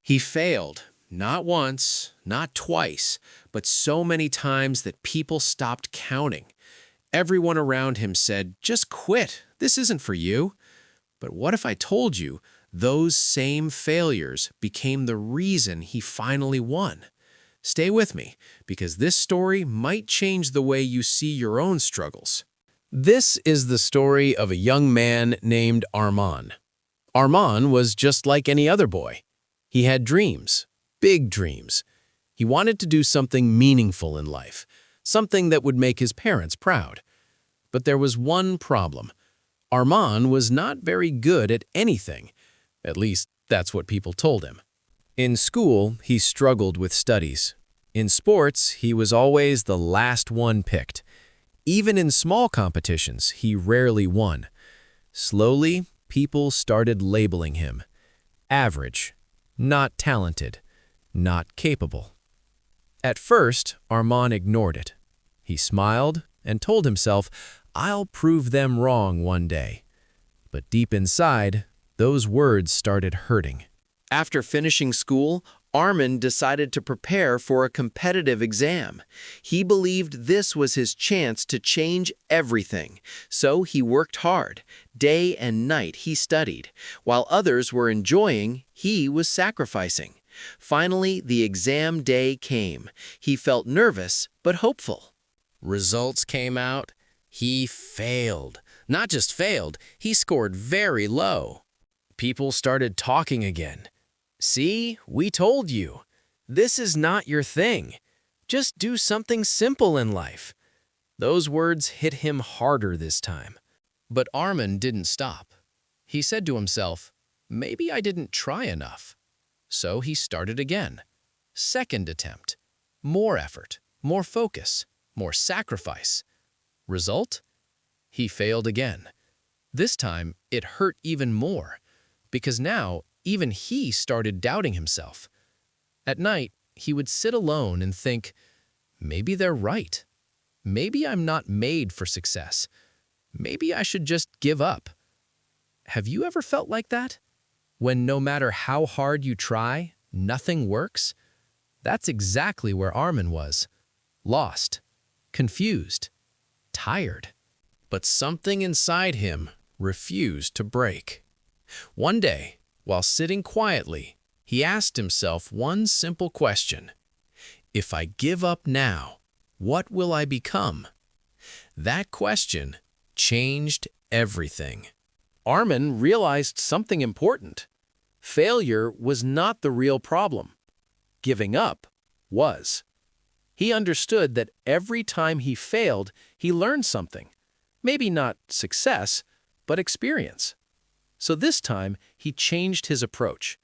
He failed, not once, not twice, but so many times that people stopped counting. Everyone around him said, "Just quit. This isn't for you." But what if I told you those same failures became the reason he finally won? Stay with me, because this story might change the way you see your own struggles. This is the story of a young man named Arman. Arman was just like any other boy. He had dreams, big dreams. He wanted to do something meaningful in life, something that would make his parents proud. But there was one problem. Arman was not very good at anything. At least, that's what people told him. In school, he struggled with studies. In sports, he was always the last one picked. Even in small competitions, he rarely won. Slowly, people started labeling him. Average, not talented, not capable. At first, Arman ignored it. He smiled and told himself, "I'll prove them wrong one day." But deep inside, those words started hurting. After finishing school, Arman decided to prepare for a competitive exam. He believed this was his chance to change everything. So he worked hard. Day and night he studied. While others were enjoying, he was sacrificing. Finally, the exam day came. He felt nervous, but hopeful. Results came out. He failed. Not just failed, he scored very low. People started talking again. "See, we told you. This is not your thing. Just do something simple in life." Those words hit him harder this time. But Arman didn't stop. He said to himself, "Maybe I didn't try enough." So he started again. Second attempt. More effort, more focus, more sacrifice. Result? He failed again. This time, it hurt even more, because now even he started doubting himself. At night, he would sit alone and think, maybe they're right. Maybe I'm not made for success. Maybe I should just give up. Have you ever felt like that? When no matter how hard you try, nothing works? That's exactly where Arman was. Lost, confused, tired. But something inside him refused to break. One day, while sitting quietly, he asked himself one simple question. If I give up now, what will I become? That question changed everything. Arman realized something important. Failure was not the real problem. Giving up was. He understood that every time he failed, he learned something. Maybe not success, but experience. So this time, he changed his approach.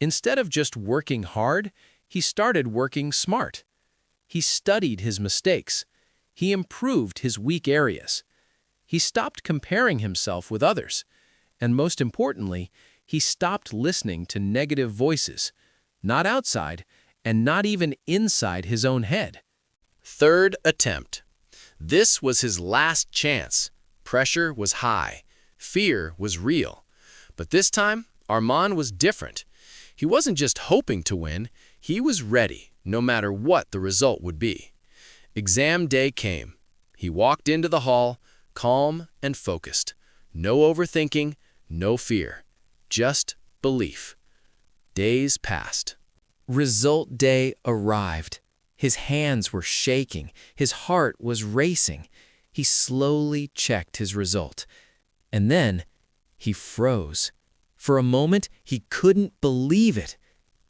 Instead of just working hard, he started working smart. He studied his mistakes. He improved his weak areas. He stopped comparing himself with others. And most importantly, he stopped listening to negative voices, not outside and not even inside his own head. Third attempt. This was his last chance. Pressure was high. Fear was real. But this time, Arman was different. He wasn't just hoping to win, he was ready, no matter what the result would be. Exam day came. He walked into the hall, calm and focused. No overthinking, no fear, just belief. Days passed. Result day arrived. His hands were shaking. His heart was racing. He slowly checked his result. And then he froze. For a moment, he couldn't believe it.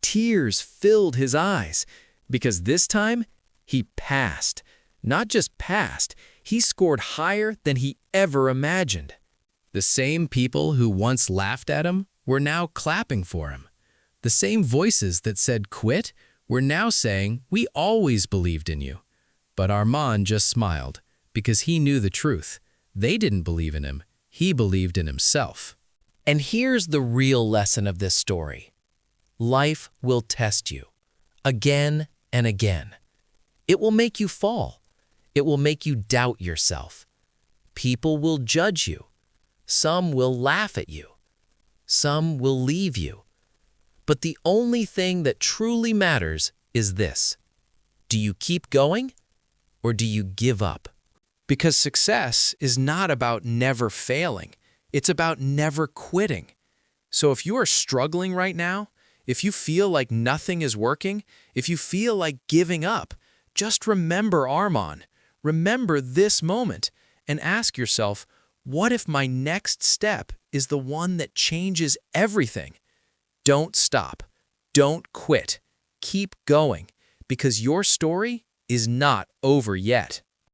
Tears filled his eyes, because this time, he passed. Not just passed, he scored higher than he ever imagined. The same people who once laughed at him were now clapping for him. The same voices that said quit were now saying, "We always believed in you." But Arman just smiled, because he knew the truth. They didn't believe in him. He believed in himself. And here's the real lesson of this story. Life will test you, again and again. It will make you fall. It will make you doubt yourself. People will judge you. Some will laugh at you. Some will leave you. But the only thing that truly matters is this. Do you keep going or do you give up? Because success is not about never failing. It's about never quitting. So if you are struggling right now, if you feel like nothing is working, if you feel like giving up, just remember Armon. Remember this moment and ask yourself, what if my next step is the one that changes everything? Don't stop. Don't quit. Keep going, because your story is not over yet.